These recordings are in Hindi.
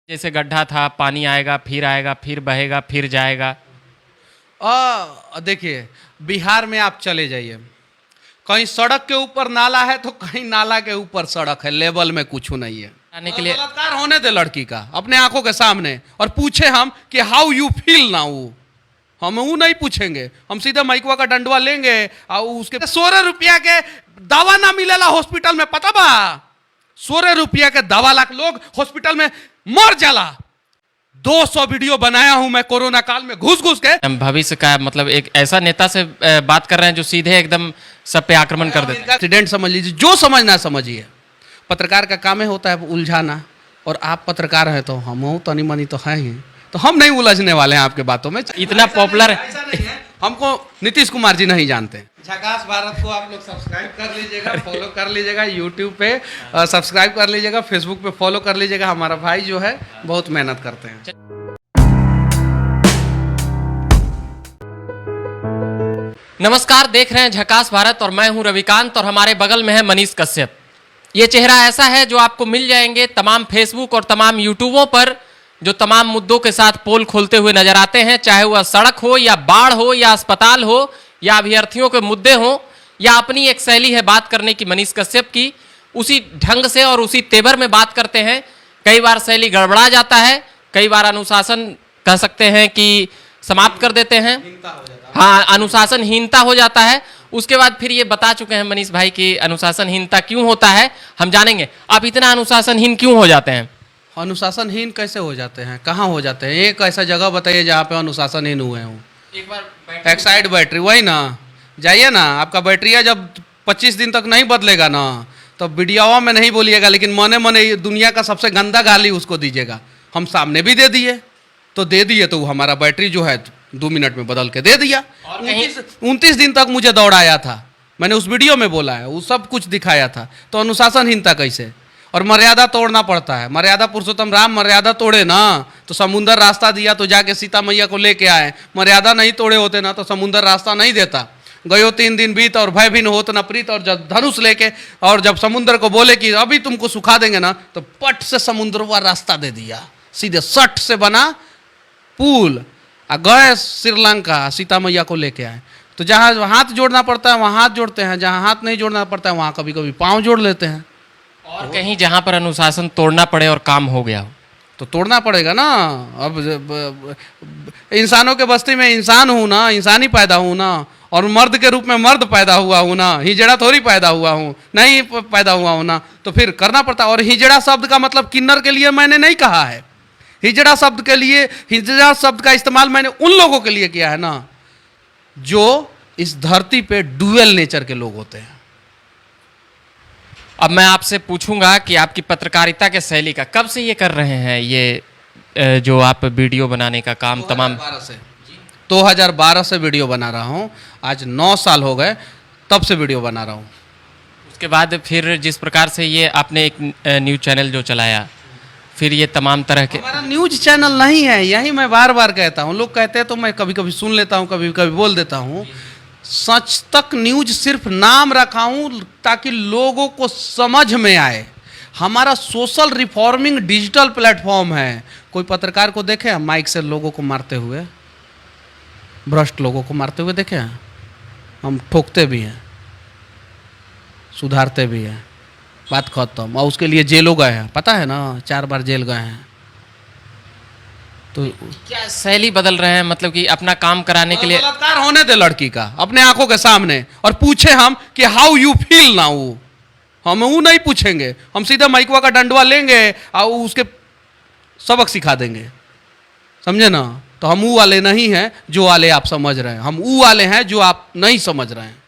जैसे गड्ढा था, पानी आएगा, फिर बहेगा, फिर जाएगा। देखिए, बिहार में आप चले जाइए, कहीं सड़क के ऊपर नाला है तो कहीं नाला के ऊपर सड़क है, लेवल में कुछ नहीं है। आने के लिए बलात्कार होने दे लड़की का अपने आंखों के सामने, और पूछे हम कि हाउ यू फील नाउ, हम वो नहीं पूछेंगे, हम सीधा माइकवा का डंडवा लेंगे और उसके 16 रुपया के दवा ना मिलेला हॉस्पिटल में, पता बा? 16 रुपया के दवा लाख लोग हॉस्पिटल में मर जाला। 200 वीडियो बनाया हूं मैं कोरोना काल में घुस घुस के। भविष्य का मतलब एक ऐसा नेता से बात कर रहे हैं जो सीधे एकदम सब पे आक्रमण कर देते हैं। एक्सीडेंट समझ लीजिए, जो समझना समझिए। पत्रकार का काम है होता है उलझाना, और आप पत्रकार हैं तो हम तनी मनी तो हैं ही, तो हम नहीं उलझने वाले हैं आपके बातों में। इतना पॉपुलर है, हमको नीतीश कुमार जी नहीं जानते। झकास भारत को आप लोग सब्सक्राइब कर लीजिएगा, फॉलो कर लीजिएगा, यूट्यूब पे सब्सक्राइब कर लीजिएगा, फेसबुक पे फॉलो कर लीजिएगा। हमारा भाई जो है बहुत मेहनत करते हैं। नमस्कार, देख रहे हैं झकास भारत और मैं हूं रविकांत और हमारे बगल में है मनीष कश्यप। ये चेहरा ऐसा है जो आपको मिल जाएंगे तमाम फेसबुक और तमाम यूट्यूबों पर, जो तमाम मुद्दों के साथ पोल खोलते हुए नजर आते हैं, चाहे वह सड़क हो या बाढ़ हो या अस्पताल हो या अभ्यर्थियों के मुद्दे हो, या अपनी एक शैली है बात करने की मनीष कश्यप की, उसी ढंग से और उसी तेवर में बात करते हैं। कई बार शैली गड़बड़ा जाता है, कई बार अनुशासन कह सकते हैं कि समाप्त कर देते हैं, हाँ अनुशासनहीनता हो जाता है। उसके बाद फिर ये बता चुके हैं मनीष भाई कि अनुशासनहीनता क्यों होता है, हम जानेंगे। आप इतना अनुशासनहीन क्यों हो जाते हैं? अनुशासनहीन कैसे हो जाते हैं, कहाँ हो जाते हैं? एक ऐसा जगह बताइए जहाँ पे अनुशासनहीन हुए हूँ। एक बार एक्साइड बैटरी, वही ना, जाइए ना, आपका बैटरिया जब 25 दिन तक नहीं बदलेगा ना, तो वीडियोवा में नहीं बोलिएगा, लेकिन मने मने दुनिया का सबसे गंदा गाली उसको दीजिएगा। हम सामने भी दे दिए, तो हमारा बैटरी जो है 2 मिनट में बदल के दे दिया। 29 दिन तक मुझे दौड़ाया था, मैंने उस वीडियो में बोला है, वो सब कुछ दिखाया था। तो अनुशासनहीनता कैसे? और मर्यादा तोड़ना पड़ता है। मर्यादा पुरुषोत्तम राम मर्यादा तोड़े ना तो समुंदर रास्ता दिया, तो जाके सीता मैया को लेके आए। मर्यादा नहीं तोड़े होते ना तो समुंदर रास्ता नहीं देता। गयो 3 दिन बीत और भय भिन्न होत न प्रीत, और जब धनुष लेके और जब समुद्र को बोले कि अभी तुमको सुखा देंगे ना, तो पट से समुद्र का रास्ता दे दिया, सीधे सट से बना पुल, और गए श्रीलंका, सीता मैया को लेके आए। तो जहाँ हाथ जोड़ना पड़ता है वहाँ हाथ जोड़ते हैं, जहाँ हाथ नहीं जोड़ना पड़ता है वहाँ कभी कभी पाँव जोड़ लेते हैं। और कहीं जहाँ पर अनुशासन तोड़ना पड़े और काम हो गया हो तो तोड़ना पड़ेगा ना। अब इंसानों के बस्ती में इंसान हूँ ना, इंसानी पैदा हूँ ना, और मर्द के रूप में मर्द पैदा हुआ हूँ ना, हिजड़ा थोड़ी पैदा हुआ हूँ, नहीं पैदा हुआ हूँ ना, तो फिर करना पड़ता। और हिजड़ा शब्द का मतलब किन्नर के लिए मैंने नहीं कहा है। हिजड़ा शब्द का इस्तेमाल मैंने उन लोगों के लिए किया है ना जो इस धरती पे डुअल नेचर के लोग होते हैं। अब मैं आपसे पूछूंगा कि आपकी पत्रकारिता के शैली का कब से ये कर रहे हैं, ये जो आप वीडियो बनाने का काम? 2012 से वीडियो बना रहा हूँ, आज 9 साल हो गए, तब से वीडियो बना रहा हूँ। उसके बाद फिर जिस प्रकार से ये आपने एक न्यूज़ चैनल जो चलाया, फिर ये तमाम तरह के, हमारा न्यूज चैनल नहीं है, यही मैं बार बार कहता हूँ। लोग कहते हैं तो मैं कभी कभी सुन लेता हूँ, कभी कभी बोल देता हूँ। सच तक न्यूज सिर्फ नाम रखा हूँ ताकि लोगों को समझ में आए। हमारा सोशल रिफॉर्मिंग डिजिटल प्लेटफॉर्म है। कोई पत्रकार को देखे हम माइक से लोगों को मारते हुए, भ्रष्ट लोगों को मारते हुए देखे हैं? हम ठोकते भी हैं, सुधारते भी हैं, बात खत्म। और उसके लिए जेलों गए हैं, पता है ना, 4 बार जेल गए हैं। तो क्या शैली बदल रहे हैं, मतलब कि अपना काम कराने के लिए? बलात्कार होने दे लड़की का अपने आंखों के सामने, और पूछे हम कि हाउ यू फील नाउ, हम वो नहीं पूछेंगे, हम सीधा माइकवा का डंडवा लेंगे और उसके सबक सिखा देंगे, समझे ना? तो हम वो वाले नहीं हैं जो वाले आप समझ रहे हैं, हम वो वाले हैं जो आप नहीं समझ रहे हैं।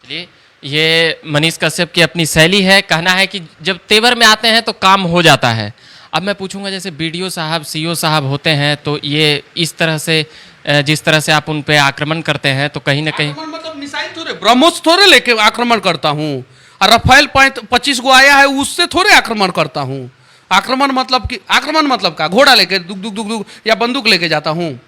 चलिए, ये मनीष कश्यप की अपनी शैली है, कहना है कि जब तेवर में आते हैं तो काम हो जाता है। अब मैं पूछूंगा, जैसे बीडीओ साहब, सीओ साहब होते हैं, तो ये इस तरह से जिस तरह से आप उन पे आक्रमण करते हैं, तो कहीं ना कहीं मतलब मिसाइल थोड़े, ब्रह्मोस थोड़े लेके आक्रमण करता हूँ, और राफेल 25 को आया है उससे थोड़े आक्रमण करता हूँ। आक्रमण मतलब का घोड़ा लेके दुग दुग दुग दुग या बंदूक लेके जाता हूँ,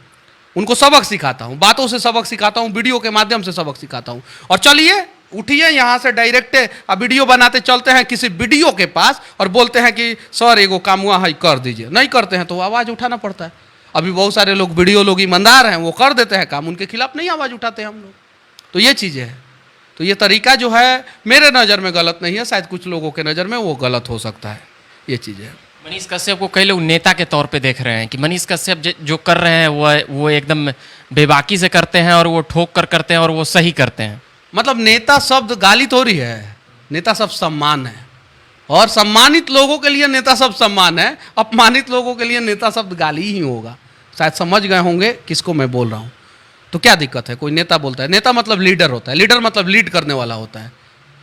उनको सबक सिखाता हूँ, बातों से सबक सिखाता हूँ, वीडियो के माध्यम से सबक सिखाता हूँ। और चलिए उठिए यहाँ से डायरेक्ट वीडियो बनाते चलते हैं किसी वीडियो के पास और बोलते हैं कि सर एगो काम हुआ है कर दीजिए, नहीं करते हैं तो आवाज़ उठाना पड़ता है। अभी बहुत सारे लोग वीडियो लोग ईमानदार हैं, वो कर देते हैं काम, उनके खिलाफ नहीं आवाज़ उठाते हम लोग। तो ये चीज़ें हैं। तो ये तरीका जो है मेरे नज़र में गलत नहीं है, शायद कुछ लोगों के नज़र में वो गलत हो सकता है। ये चीज़ें हैं। मनीष कश्यप को कई लोग नेता के तौर पे देख रहे हैं कि मनीष कश्यप जो कर रहे हैं वो एकदम बेबाकी से करते हैं और वो ठोक कर करते हैं और वो सही करते हैं। मतलब नेता शब्द गाली थोड़ी है, नेता शब्द सम्मान है, और सम्मानित लोगों के लिए नेता शब्द सम्मान है, अपमानित लोगों के लिए नेता शब्द गाली ही होगा। शायद समझ गए होंगे किसको मैं बोल रहा हूँ। तो क्या दिक्कत है, कोई नेता बोलता है, नेता मतलब लीडर होता है, लीडर मतलब लीड करने वाला होता है।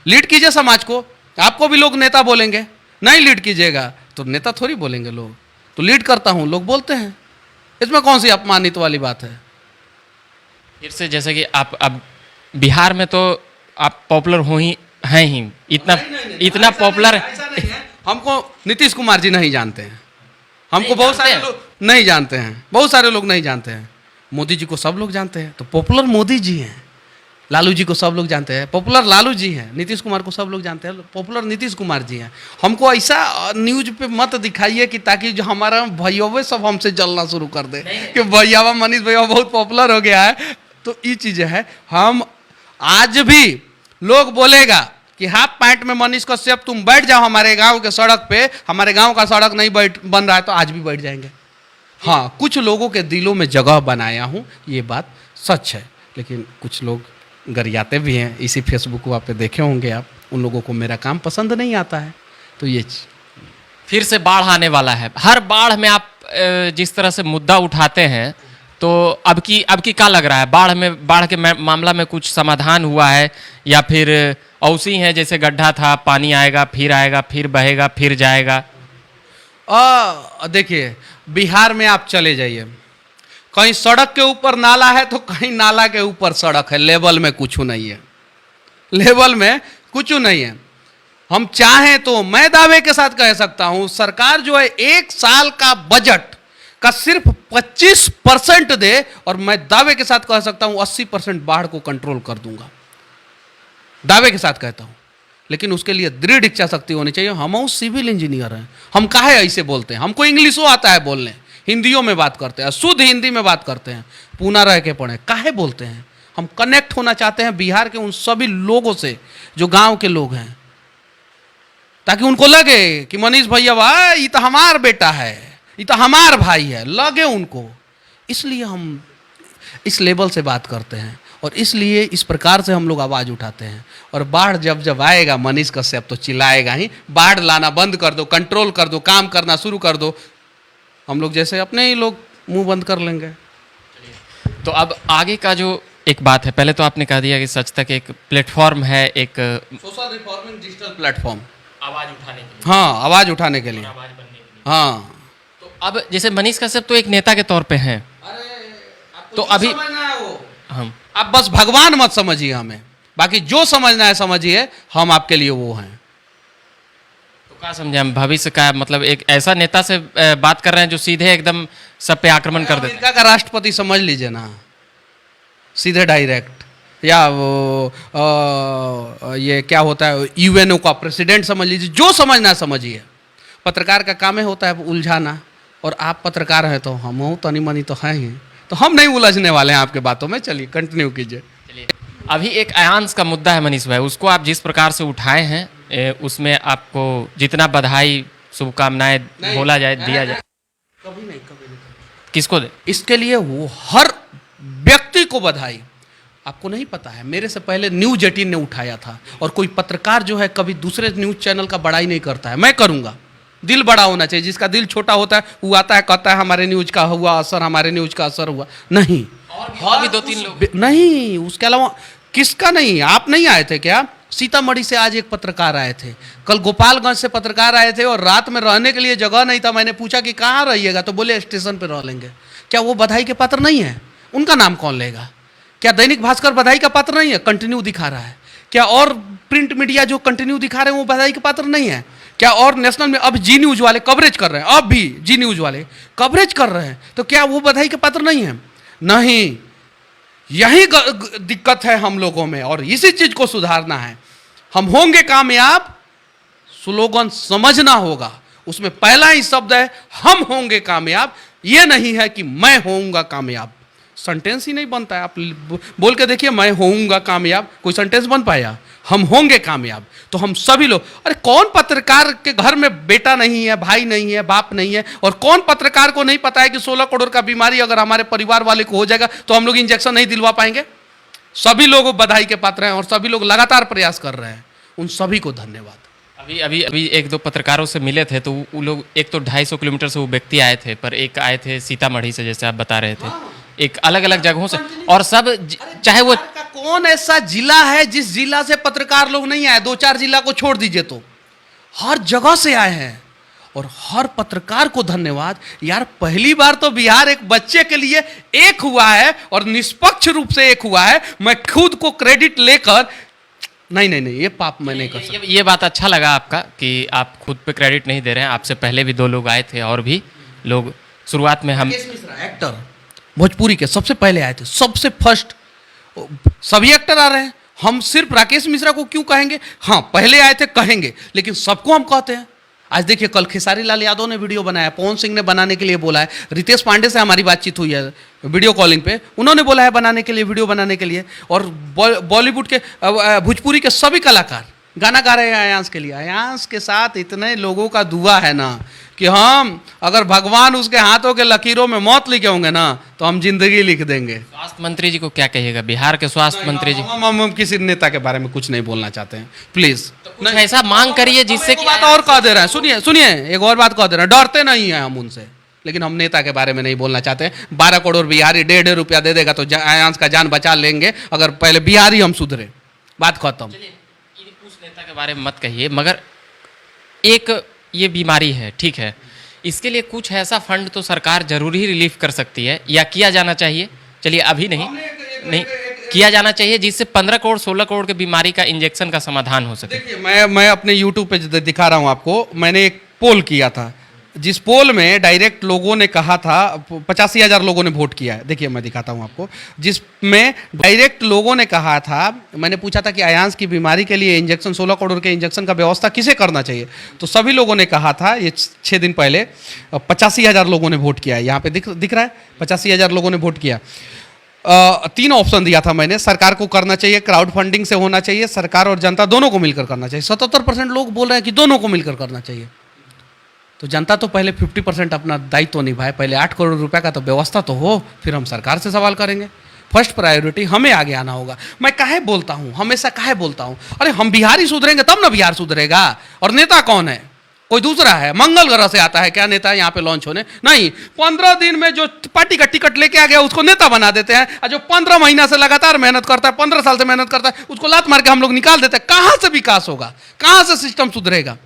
लीड कीजिए समाज को, आपको भी लोग नेता बोलेंगे, नहीं लीड कीजिएगा तो नेता थोड़ी बोलेंगे लोग। तो लीड करता हूँ लोग बोलते हैं, इसमें कौन सी अपमानित वाली बात है। फिर से जैसे कि आप अब बिहार में तो आप पॉपुलर हो ही हैं ही, इतना पॉपुलर। हमको नीतीश कुमार जी नहीं जानते हैं, हमको नहीं बहुत सारे जानते हैं। लोग नहीं जानते हैं, बहुत सारे लोग नहीं जानते हैं। मोदी जी को सब लोग जानते हैं, तो पॉपुलर मोदी जी हैं। लालू जी को सब लोग जानते हैं, पॉपुलर लालू जी हैं। नीतीश कुमार को सब लोग जानते हैं, पॉपुलर नीतीश कुमार जी हैं। हमको ऐसा न्यूज पे मत दिखाइए कि ताकि जो हमारा भैया सब हमसे जलना शुरू कर दे कि भैया मनीष भैया बहुत पॉपुलर हो गया है। तो ये चीज़ें हैं। हम आज भी लोग बोलेगा कि हाफ पैंट में मनीष कश्यप तुम बैठ जाओ हमारे गांव के सड़क पे, हमारे गांव का सड़क नहीं बन रहा है, तो आज भी बैठ जाएंगे। हाँ, कुछ लोगों के दिलों में जगह बनाया हूँ, ये बात सच है। लेकिन कुछ लोग गरियाते भी हैं, इसी फेसबुक वहाँ पे देखे होंगे आप, उन लोगों को मेरा काम पसंद नहीं आता है। तो ये फिर से बाढ़ आने वाला है। हर बाढ़ में आप जिस तरह से मुद्दा उठाते हैं, तो अब की क्या लग रहा है, बाढ़ के मामला में कुछ समाधान हुआ है या फिर औसी है जैसे गड्ढा था, पानी आएगा, फिर बहेगा, फिर जाएगा? देखिए, बिहार में आप चले जाइए, कहीं सड़क के ऊपर नाला है तो कहीं नाला के ऊपर सड़क है। लेवल में कुछ नहीं है, लेवल में कुछ नहीं है। हम चाहें तो मैं दावे के साथ कह सकता हूं, सरकार जो है 1 साल का बजट का सिर्फ 25% दे और मैं दावे के साथ कह सकता हूं 80% बाढ़ को कंट्रोल कर दूंगा। दावे के साथ कहता हूं। लेकिन उसके लिए दृढ़ इच्छा शक्ति होनी चाहिए। हम सिविल इंजीनियर हैं, हम काहे ऐसे बोलते हैं? हमको इंग्लिशो आता है बोलने, हिंदियों में बात करते हैं, शुद्ध हिंदी में बात करते हैं, पूना रह के पढ़े, काहे बोलते हैं? हम कनेक्ट होना चाहते हैं बिहार के उन सभी लोगों से जो गांव के लोग हैं, ताकि उनको लगे कि मनीष भैया भाई ये तो हमार बेटा है, ये तो हमार भाई है, लगे उनको। इसलिए हम इस लेवल से बात करते हैं और इसलिए इस प्रकार से हम लोग आवाज़ उठाते हैं। और बाढ़ जब आएगा मनीष कश्यप तो चिल्लाएगा ही, बाढ़ लाना बंद कर दो, कंट्रोल कर दो, काम करना शुरू कर दो। हम लोग जैसे अपने ही लोग मुंह बंद कर लेंगे। तो अब आगे का जो एक बात है, पहले तो आपने कह दिया कि सच तक एक प्लेटफॉर्म है, एक सोशल रिफॉर्मिंग डिजिटल प्लेटफॉर्म, आवाज़ उठाने के लिए, हाँ, आवाज़ उठाने के लिए, आवाज़ बनने के लिए। हाँ। तो अब जैसे मनीष कश्यप तो एक नेता के तौर पे हैं, तो अभी हम आप बस भगवान मत समझिए हमें, बाकी जो समझना है समझिए, हम आपके लिए वो हैं। तो क्या समझे हम, भविष्य का मतलब एक ऐसा नेता से बात कर रहे हैं जो सीधे एकदम सब पे आक्रमण कर देते हैं? अमेरिका का राष्ट्रपति समझ लीजिए ना, सीधे डायरेक्ट, या वो ये क्या होता है यूएनओ का प्रेसिडेंट समझ लीजिए, जो समझना है समझिए। पत्रकार का काम ही होता है उलझाना, और आप पत्रकार हैं तो हम हो तनी मनी तो हैं ही, तो हम नहीं उलझने वाले हैं आपके बातों में। चलिए कंटिन्यू कीजिए। चलिए, अभी एक अयांश का मुद्दा है मनीष भाई, उसको आप जिस प्रकार से उठाए हैं, उसमें आपको जितना बधाई शुभकामनाएं बोला जाए, दिया जाए। कभी नहीं किसको दे? इसके लिए वो हर व्यक्ति को बधाई। आपको नहीं पता है, मेरे से पहले न्यूज 18 ने उठाया था, और कोई पत्रकार जो है कभी दूसरे न्यूज चैनल का बड़ाई नहीं करता है। मैं करूंगा, दिल बड़ा होना चाहिए। जिसका दिल छोटा होता है वो आता है कहता है हमारे न्यूज का हुआ असर, हमारे न्यूज का असर हुआ नहीं। और भी 2-3 लोग नहीं, उसके अलावा किसका नहीं? आप नहीं आए थे क्या? सीतामढ़ी से आज एक पत्रकार आए थे, कल गोपालगंज से पत्रकार आए थे, और रात में रहने के लिए जगह नहीं था। मैंने पूछा कि कहाँ रहिएगा, तो बोले स्टेशन पर रह लेंगे। क्या वो बधाई के पात्र नहीं है? उनका नाम कौन लेगा? क्या दैनिक भास्कर बधाई का पात्र नहीं है? कंटिन्यू दिखा रहा है। क्या और प्रिंट मीडिया जो कंटिन्यू दिखा रहे हैं वो बधाई के पात्र नहीं है? क्या और नेशनल में अब जी न्यूज वाले कवरेज कर रहे हैं, अब भी जी न्यूज वाले कवरेज कर रहे हैं, तो क्या वो बधाई के पात्र नहीं है? नहीं। यही दिक्कत है हम लोगों में और इसी चीज को सुधारना है। हम होंगे कामयाब, स्लोगन समझना होगा, उसमें पहला ही शब्द है हम होंगे कामयाब, यह नहीं है कि मैं होऊंगा कामयाब। सेंटेंस ही नहीं बनता है। आप बोल के देखिए मैं होऊंगा कामयाब, कोई सेंटेंस बन पाया? हम होंगे कामयाब। तो हम सभी लोग, अरे कौन पत्रकार के घर में बेटा नहीं है, भाई नहीं है, बाप नहीं है, और कौन पत्रकार को नहीं पता है कि 16 करोड़ का बीमारी अगर हमारे परिवार वाले को हो जाएगा तो हम लोग इंजेक्शन नहीं दिलवा पाएंगे? सभी लोग बधाई के पात्र हैं और सभी लोग लगातार प्रयास कर रहे हैं। उन सभी को धन्यवाद। अभी एक दो पत्रकारों से मिले थे तो वो लोग, एक तो 250 किलोमीटर से वो व्यक्ति आए थे, पर एक आए थे सीतामढ़ी से, जैसे आप बता रहे थे, एक अलग अलग जगहों से, और सब चाहे वो कौन ऐसा जिला है जिस जिला से पत्रकार लोग नहीं आए? 2-4 जिला को छोड़ दीजिए, तो हर जगह से आए हैं और हर पत्रकार को धन्यवाद। यार पहली बार तो बिहार एक बच्चे के लिए एक हुआ है और निष्पक्ष रूप से एक हुआ है। मैं खुद को क्रेडिट लेकर नहीं, ये पाप मैं नहीं कर सकता। ये बात अच्छा लगा आपका कि आप खुद पे क्रेडिट नहीं दे रहे हैं। आपसे पहले भी 2 लोग आए थे और भी लोग शुरुआत में हम एक्टर भोजपुरी के सबसे पहले आए थे, सबसे फर्स्ट। सभी एक्टर आ रहे हैं, हम सिर्फ राकेश मिश्रा को क्यों कहेंगे? हाँ पहले आए थे कहेंगे, लेकिन सबको हम कहते हैं। आज देखिए कल खेसारी लाल यादव ने वीडियो बनाया, पवन सिंह ने बनाने के लिए बोला है, रितेश पांडे से हमारी बातचीत हुई है वीडियो कॉलिंग पे, उन्होंने बोला है बनाने के लिए, वीडियो बनाने के लिए। और बॉलीवुड के भोजपुरी के सभी कलाकार गाना गा रहे हैं आयांश के लिए। आयांश के साथ इतने लोगों का दुआ है ना कि हम अगर भगवान उसके हाथों के लकीरों में मौत लिखे होंगे ना तो हम जिंदगी लिख देंगे। स्वास्थ्य मंत्री जी को क्या कहिएगा? बिहार के स्वास्थ्य मंत्री जी, हम किसी नेता के बारे में कुछ नहीं बोलना चाहते हैं, प्लीज। कुछ ऐसा मांग करिए जिससे कि बात और कह दे रहे हैं, सुनिए एक और बात कह दे रहे हैं, डरते नहीं हैं हम उनसे, लेकिन हम नेता के बारे में नहीं बोलना चाहते हैं। 12 करोड़ बिहारी 1.5 रुपया दे देगा तो आयांश का जान बचा लेंगे, अगर पहले बिहारी हम सुधरे, बात खत्म। उस नेता के बारे में मत कहिए, मगर एक ये बीमारी है, ठीक है, इसके लिए कुछ ऐसा फंड तो सरकार जरूर ही रिलीफ कर सकती है या किया जाना चाहिए। चलिए अभी नहीं किया जाना चाहिए, जिससे 15 करोड़ 16 करोड़ के बीमारी का इंजेक्शन का समाधान हो सके। देखिए मैं अपने यूट्यूब पे दिखा रहा हूँ आपको, मैंने एक पोल किया था, जिस पोल में डायरेक्ट लोगों ने कहा था, 85,000 लोगों ने वोट किया है। देखिए मैं दिखाता हूँ आपको, जिसमें डायरेक्ट लोगों ने कहा था, मैंने पूछा था कि आयांश की बीमारी के लिए इंजेक्शन 16 करोड़ के इंजेक्शन का व्यवस्था किसे करना चाहिए, तो सभी लोगों ने कहा था, ये 6 दिन पहले 85,000 लोगों ने वोट किया है। यहाँ पे दिख रहा है 85,000 लोगों ने वोट किया। 3 ऑप्शन दिया था मैंने, सरकार को करना चाहिए, क्राउड फंडिंग से होना चाहिए, सरकार और जनता दोनों को मिलकर करना चाहिए। 77% लोग बोल रहे हैं कि दोनों को मिलकर करना चाहिए। तो जनता तो पहले 50% अपना दायित्व तो निभाए, पहले 8 करोड़ रुपए का तो व्यवस्था तो हो, फिर हम सरकार से सवाल करेंगे। फर्स्ट प्रायोरिटी हमें आगे आना होगा। मैं काहे बोलता हूँ, हमेशा काहे बोलता हूँ, अरे हम बिहारी सुधरेंगे तब ना बिहार सुधरेगा। और नेता कौन है? कोई दूसरा है? मंगल ग्रह से आता है क्या नेता यहाँ पे लॉन्च होने? नहीं, 15 दिन में जो पार्टी का टिकट लेके आ गया उसको नेता बना देते हैं, और जो 15 महीना से लगातार मेहनत करता है, 15 साल से मेहनत करता है, उसको लात मार के हम लोग निकाल देते हैं। कहाँ से विकास होगा? कहाँ से सिस्टम सुधरेगा?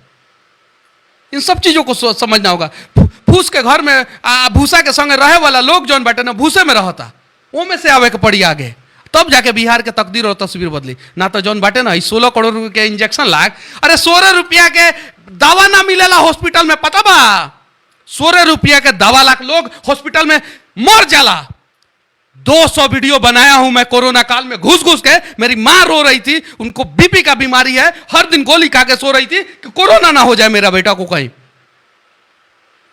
इन सब चीजों को समझना होगा। फूस के घर में भूसा के संग रहे वाला लोग जौन बैठे ना भूसे में रहता, वो में से आवे के पड़ी आगे, तब जाके बिहार के तकदीर और तस्वीर बदली। ना तो जौन बाटे ना 16 करोड़ रुपए के इंजेक्शन लाग, अरे 16 रुपया के दवा ना मिलेला हॉस्पिटल में, पता बा? 16 रुपया के दवा लाख लोग हॉस्पिटल में मर जाला। 200 वीडियो बनाया हूं मैं कोरोना काल में, घुस घुस के। मेरी मां रो रही थी, उनको बीपी का बीमारी है, हर दिन गोली खा के सो रही थी कि कोरोना ना हो जाए मेरा बेटा को कहीं।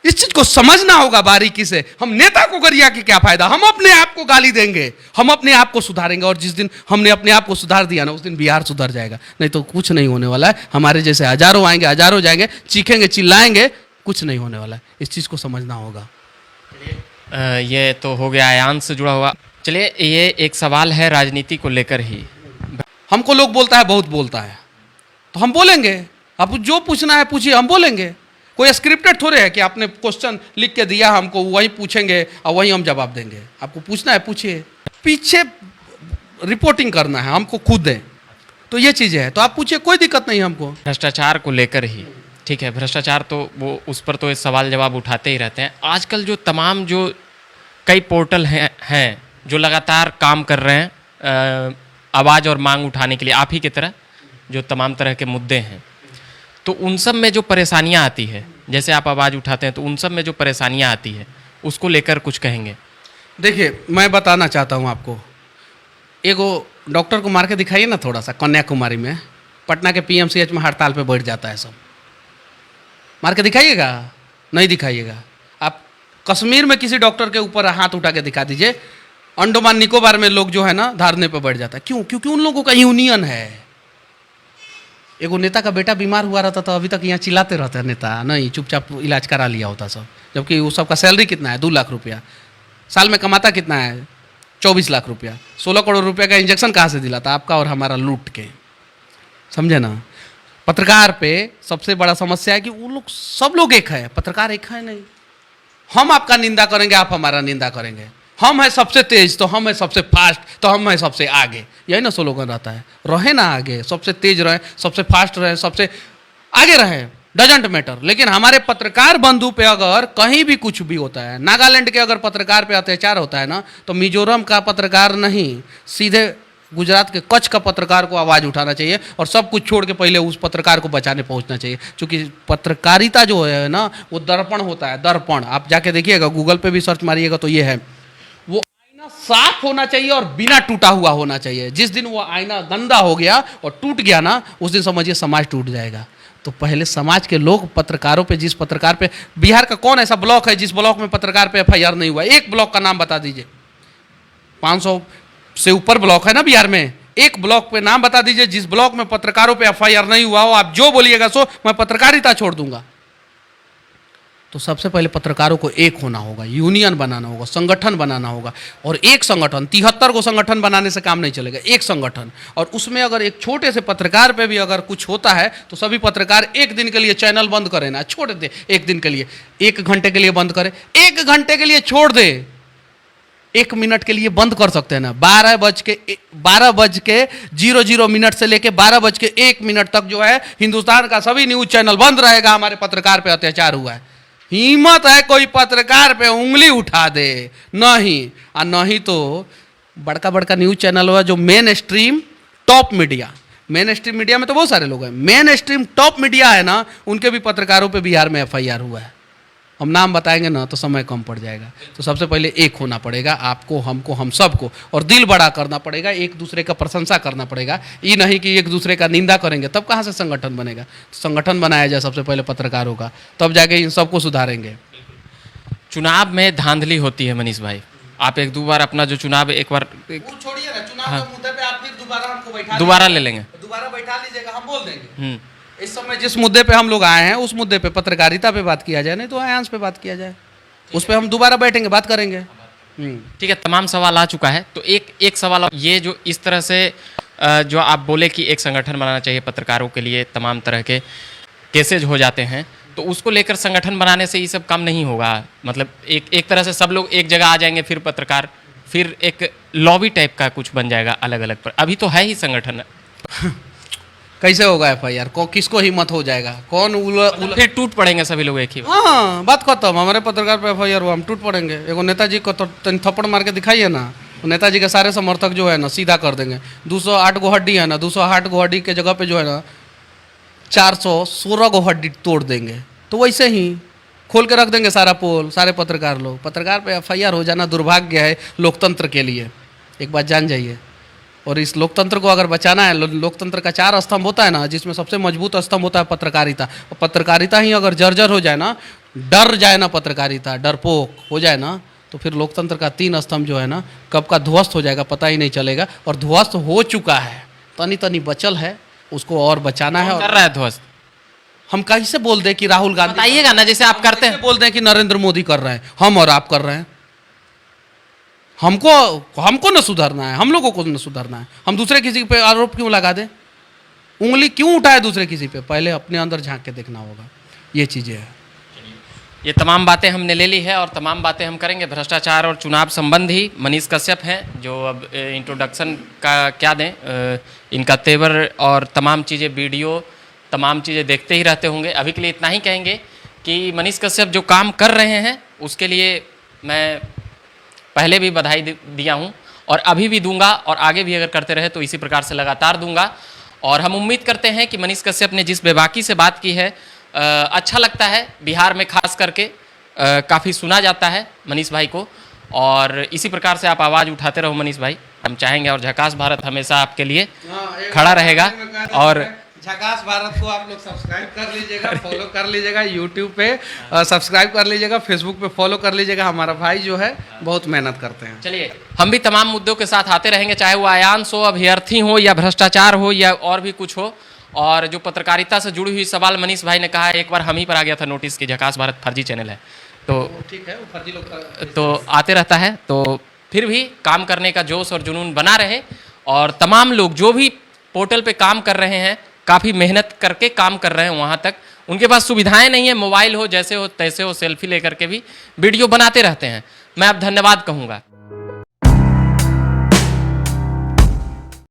इस चीज को समझना होगा बारीकी से। हम नेता को गरिया के क्या फायदा? हम अपने आप को गाली देंगे, हम अपने आप को सुधारेंगे, और जिस दिन हमने अपने आप को सुधार दिया ना, उस दिन बिहार सुधर जाएगा। नहीं तो कुछ नहीं होने वाला है। हमारे जैसे हजारों आएंगे, हजारों जाएंगे, चीखेंगे, चिल्लाएंगे, कुछ नहीं होने वाला है। इस चीज को समझना होगा। ये तो हो गया आयांश से जुड़ा हुआ। चलिए ये एक सवाल है राजनीति को लेकर ही। हमको लोग बोलता है बहुत बोलता है, तो हम बोलेंगे। आप जो पूछना है पूछिए, हम बोलेंगे। कोई स्क्रिप्टेड थोड़े है कि आपने क्वेश्चन लिख के दिया हमको, वही पूछेंगे और वही हम जवाब देंगे। आपको पूछना है पूछिए, पीछे रिपोर्टिंग करना है हमको खुद है, तो ये चीज़ें हैं। तो आप पूछिए, कोई दिक्कत नहीं हमको। भ्रष्टाचार को लेकर ही, ठीक है, भ्रष्टाचार तो वो उस पर तो सवाल जवाब उठाते ही रहते हैं। आजकल जो तमाम जो कई पोर्टल हैं जो लगातार काम कर रहे हैं आवाज़ और मांग उठाने के लिए, आप ही की तरह जो तमाम तरह के मुद्दे हैं, तो उन सब में जो परेशानियां आती है, जैसे आप आवाज़ उठाते हैं, तो उन सब में जो परेशानियां आती है उसको लेकर कुछ कहेंगे? देखिए मैं बताना चाहता हूं आपको, एगो डॉक्टर को मार के दिखाइए ना थोड़ा सा, कन्याकुमारी में, पटना के पीएमसीएच में हड़ताल पे बैठ जाता है सब। मार के दिखाइएगा, नहीं दिखाइएगा। आप कश्मीर में किसी डॉक्टर के ऊपर हाथ उठा के दिखा दीजिए, अंडमान निकोबार में लोग जो है ना धरने पे बैठ जाता है। क्यों? क्योंकि उन लोगों का यूनियन है। एगो नेता का बेटा बीमार हुआ रहता तो अभी तक यहाँ चिल्लाते रहते हैं नेता, नहीं चुपचाप इलाज करा लिया होता सब। जबकि वो सबका सैलरी कितना है? 2 लाख रुपया। साल में कमाता कितना है? 24 लाख रुपया। 16 करोड़ रुपया का इंजेक्शन कहाँ से दिलाता? आपका और हमारा लूट के। समझे ना? पत्रकार पे सबसे बड़ा समस्या है कि वो लोग, सब लोग एक है, पत्रकार एक है नहीं। हम आपका निंदा करेंगे, आप हमारा निंदा करेंगे। हम है सबसे तेज तो हम है सबसे फास्ट तो हम है सबसे आगे, यही ना स्लोगन रहता है। रहे ना आगे, सबसे तेज रहे, सबसे फास्ट रहे, सबसे आगे रहे, डजेंट मैटर। लेकिन हमारे पत्रकार बंधु पे अगर कहीं भी कुछ भी होता है, नागालैंड के अगर पत्रकार पे अत्याचार होता है ना, तो मिजोरम का पत्रकार नहीं, सीधे गुजरात के कच्छ का पत्रकार को आवाज़ उठाना चाहिए और सब कुछ छोड़ के पहले उस पत्रकार को बचाने पहुंचना चाहिए। क्योंकि पत्रकारिता जो है ना, वो दर्पण होता है, दर्पण। आप जाके देखिएगा, गूगल पे भी सर्च मारिएगा तो ये है। वो आईना साफ होना चाहिए और बिना टूटा हुआ होना चाहिए। जिस दिन वो आईना गंदा हो गया और टूट गया ना, उस दिन समझिए समाज टूट जाएगा। तो पहले समाज के लोग पत्रकारों पे, जिस पत्रकार पे, बिहार का कौन ऐसा ब्लॉक है जिस ब्लॉक में पत्रकार पे एफआईआर नहीं हुआ? एक ब्लॉक का नाम बता दीजिए। 500 से ऊपर ब्लॉक है ना बिहार में, एक ब्लॉक पे नाम बता दीजिए जिस ब्लॉक में पत्रकारों पे एफआईआर नहीं हुआ हो। आप जो बोलिएगा सो, मैं पत्रकारिता छोड़ दूंगा। तो सबसे पहले पत्रकारों को एक होना होगा, यूनियन बनाना होगा, संगठन बनाना होगा। और एक संगठन, 73 को संगठन बनाने से काम नहीं चलेगा। एक संगठन, और उसमें अगर एक छोटे से पत्रकार पे भी अगर कुछ होता है तो सभी पत्रकार एक दिन के लिए चैनल बंद करें ना, छोड़ दे एक दिन के लिए, 1 घंटे के लिए बंद करें, 1 घंटे के लिए छोड़ दे, 1 मिनट के लिए बंद कर सकते हैं ना। 12:00 से लेके 12:01 तक जो है हिंदुस्तान का सभी न्यूज चैनल बंद रहेगा। हमारे पत्रकार पे अत्याचार हुआ है, हिम्मत है कोई पत्रकार पे उंगली उठा दे? नहीं। और नहीं तो बड़का बड़का न्यूज चैनल हुआ जो main stream top media, main stream media में तो बहुत सारे लोग हैं, मेन स्ट्रीम टॉप मीडिया है ना, उनके भी पत्रकारों पे बिहार में एफआईआर हुआ है। हम नाम बताएंगे ना तो समय कम पड़ जाएगा। तो सबसे पहले एक होना पड़ेगा, आपको, हमको, हम सबको, और दिल बड़ा करना पड़ेगा, एक दूसरे का प्रशंसा करना पड़ेगा। ये नहीं कि एक दूसरे का निंदा करेंगे, तब कहाँ से संगठन बनेगा? संगठन बनाया जाए सबसे पहले पत्रकारों का, तब जाके इन सबको सुधारेंगे। चुनाव में धांधली होती है मनीष भाई। आप 1-2 बार अपना जो चुनाव एक बार छोड़िए ना, चुनाव के मुद्दे पे आप फिर दोबारा हमको दोबारा ले लेंगे, दोबारा बैठा लीजिएगा, हम बोल देंगे। इस समय जिस मुद्दे पे हम लोग आए हैं उस मुद्दे पे, पत्रकारिता पे बात किया जाए, नहीं तो आयांश पे बात किया जाए, उस पे हम दोबारा बैठेंगे, बात करेंगे। ठीक है, तमाम सवाल आ चुका है। तो एक सवाल, ये जो इस तरह से जो आप बोले कि एक संगठन बनाना चाहिए पत्रकारों के लिए, तमाम तरह के केसेज हो जाते हैं, तो उसको लेकर संगठन बनाने से ये सब काम नहीं होगा। मतलब एक तरह से सब लोग एक जगह आ जाएंगे, फिर पत्रकार, फिर एक लॉबी टाइप का कुछ बन जाएगा अलग अलग। पर अभी तो है ही संगठन। कैसे होगा एफआईआर? किसको हिम्मत हो जाएगा? कौन फिर टूट पड़ेंगे सभी लोग एक ही। हाँ, बात खत्म। हमारे पत्रकार पे एफआईआर हुआ, हम टूट पड़ेंगे। एगो नेताजी को तो थप्पड़ मार के दिखाइए ना, नेताजी के सारे समर्थक जो है ना सीधा कर देंगे। 208 गो हड्डी है ना, 208 गो हड्डी के जगह पे जो है ना 416 गो हड्डी तोड़ देंगे। तो वैसे ही खोल के रख देंगे सारा पोल, सारे पत्रकार लोग। पत्रकार पे एफआईआर हो जाना दुर्भाग्य है लोकतंत्र के लिए, एक बात जान जाइए। और इस लोकतंत्र को अगर बचाना है, लोकतंत्र का 4 स्तंभ होता है ना, जिसमें सबसे मजबूत स्तंभ होता है पत्रकारिता। और पत्रकारिता ही अगर जर्जर हो जाए ना, डर जाए ना, पत्रकारिता डरपोक हो जाए ना, तो फिर लोकतंत्र का 3 स्तंभ जो है ना कब का ध्वस्त हो जाएगा पता ही नहीं चलेगा। और ध्वस्त हो चुका है, तनी तनी बचल है, उसको और बचाना है। और कर रहा है ध्वस्त। हम कैसे बोल दें कि राहुल गांधी, बताइएगा ना, जैसे आप करते हैं, बोल दें कि नरेंद्र मोदी कर रहे हैं, हम और आप कर रहे हैं। हमको न सुधरना है, हम लोगों को न सुधरना है। हम दूसरे किसी पे आरोप क्यों लगा दें? उंगली क्यों उठाए दूसरे किसी पे? पहले अपने अंदर झांक के देखना होगा। ये चीज़ें हैं। ये तमाम बातें हमने ले ली है और तमाम बातें हम करेंगे भ्रष्टाचार और चुनाव संबंधी। मनीष कश्यप हैं जो अब इंट्रोडक्शन का क्या दें, इनका तेवर और तमाम चीज़ें, वीडियो, तमाम चीज़ें देखते ही रहते होंगे। अभी के लिए इतना ही कहेंगे कि मनीष कश्यप जो काम कर रहे हैं उसके लिए मैं पहले भी बधाई दिया हूं और अभी भी दूंगा, और आगे भी अगर करते रहे तो इसी प्रकार से लगातार दूंगा। और हम उम्मीद करते हैं कि मनीष कश्यप ने जिस बेबाकी से बात की है, अच्छा लगता है। बिहार में खास करके काफ़ी सुना जाता है मनीष भाई को, और इसी प्रकार से आप आवाज़ उठाते रहो मनीष भाई, हम चाहेंगे। और झकास भारत हमेशा आपके लिए खड़ा रहेगा। और झकास भारत को आप लोग सब्सक्राइब कर लीजिएगा, फॉलो कर लीजिएगा, यूट्यूब पे सब्सक्राइब कर लीजिएगा, फेसबुक पे फॉलो कर लीजिएगा। हमारा भाई जो है बहुत मेहनत करते हैं। चलिए, हम भी तमाम मुद्दों के साथ आते रहेंगे, चाहे वो आयांश हो, अभ्यर्थी हो, या भ्रष्टाचार हो, या और भी कुछ हो। और जो पत्रकारिता से जुड़ी हुई सवाल मनीष भाई ने कहा है, एक बार हम ही पर आ गया था नोटिस कि झकास भारत फर्जी चैनल है, तो ठीक है, वो फर्जी लोग तो आते रहता है। तो फिर भी काम करने का जोश और जुनून बना रहे। और तमाम लोग जो भी पोर्टल पे काम कर रहे हैं, काफ़ी मेहनत करके काम कर रहे हैं वहाँ तक। उनके पास सुविधाएं नहीं है, मोबाइल हो, जैसे हो तैसे हो, सेल्फी लेकर के भी वीडियो बनाते रहते हैं। मैं अब धन्यवाद कहूँगा।